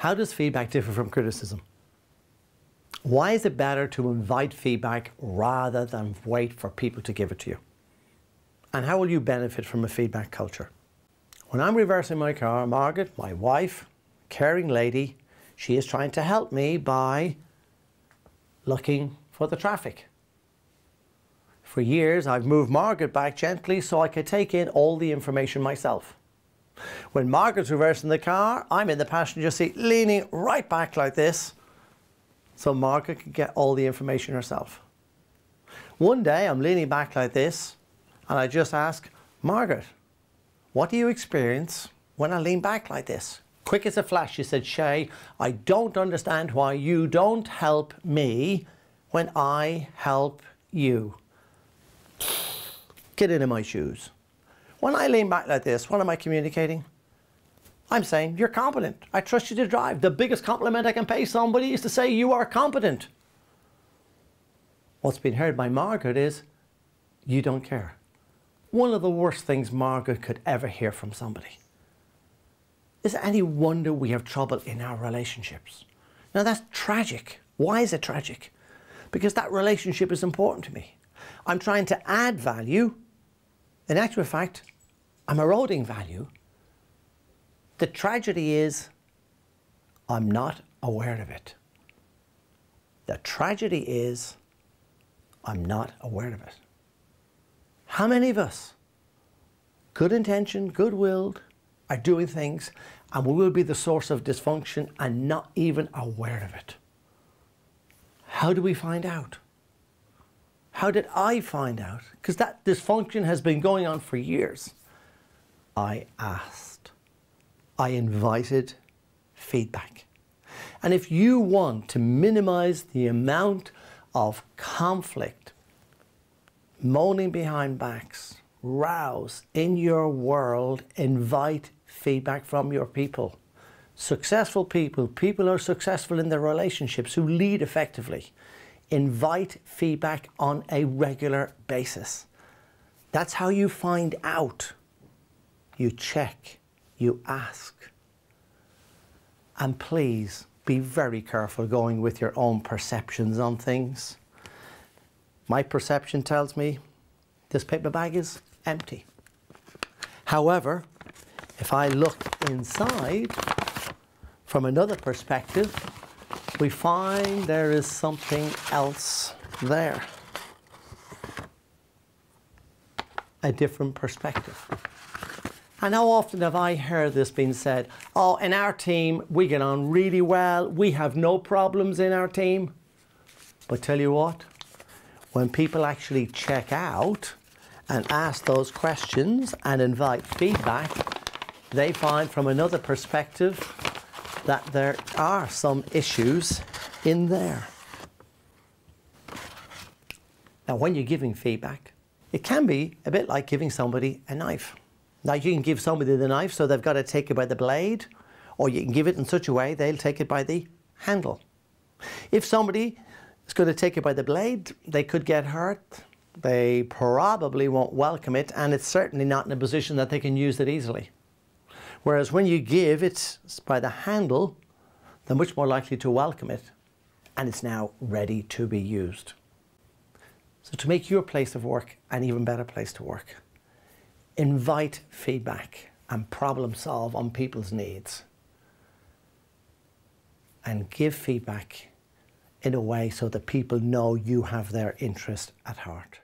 How does feedback differ from criticism? Why is it better to invite feedback rather than wait for people to give it to you? And how will you benefit from a feedback culture? When I'm reversing my car, Margaret, my wife, caring lady, she is trying to help me by looking for the traffic. For years, I've moved Margaret back gently so I could take in all the information myself. When Margaret's reversing the car, I'm in the passenger seat leaning right back like this so Margaret can get all the information herself. One day I'm leaning back like this and I just ask, Margaret, what do you experience when I lean back like this? Quick as a flash, she said, Shay, I don't understand why you don't help me when I help you. Get into my shoes. When I lean back like this, what am I communicating? I'm saying, you're competent. I trust you to drive. The biggest compliment I can pay somebody is to say you are competent. What's been heard by Margaret is, you don't care. One of the worst things Margaret could ever hear from somebody. Is it any wonder we have trouble in our relationships? Now that's tragic. Why is it tragic? Because that relationship is important to me. I'm trying to add value. In actual fact, I'm eroding value. The tragedy is I'm not aware of it. The tragedy is I'm not aware of it. How many of us, good intention, good-willed, are doing things and we will be the source of dysfunction and not even aware of it? How do we find out? How did I find out? Because that dysfunction has been going on for years. I asked. I invited feedback. And if you want to minimize the amount of conflict, moaning behind backs, rows in your world, invite feedback from your people. Successful people, people who are successful in their relationships, who lead effectively, invite feedback on a regular basis. That's how you find out. You check, you ask. And please be very careful going with your own perceptions on things. My perception tells me this paper bag is empty. However, if I look inside from another perspective, we find there is something else there. A different perspective. And how often have I heard this being said, oh, in our team, we get on really well, we have no problems in our team. But tell you what, when people actually check out and ask those questions and invite feedback, they find from another perspective that there are some issues in there. Now, when you're giving feedback, it can be a bit like giving somebody a knife. Now, you can give somebody the knife so they've got to take it by the blade, or you can give it in such a way they'll take it by the handle. If somebody is going to take it by the blade, they could get hurt. They probably won't welcome it, and it's certainly not in a position that they can use it easily. Whereas when you give it by the handle, they're much more likely to welcome it, and it's now ready to be used. So to make your place of work an even better place to work, invite feedback and problem solve on people's needs. And give feedback in a way so that people know you have their interest at heart.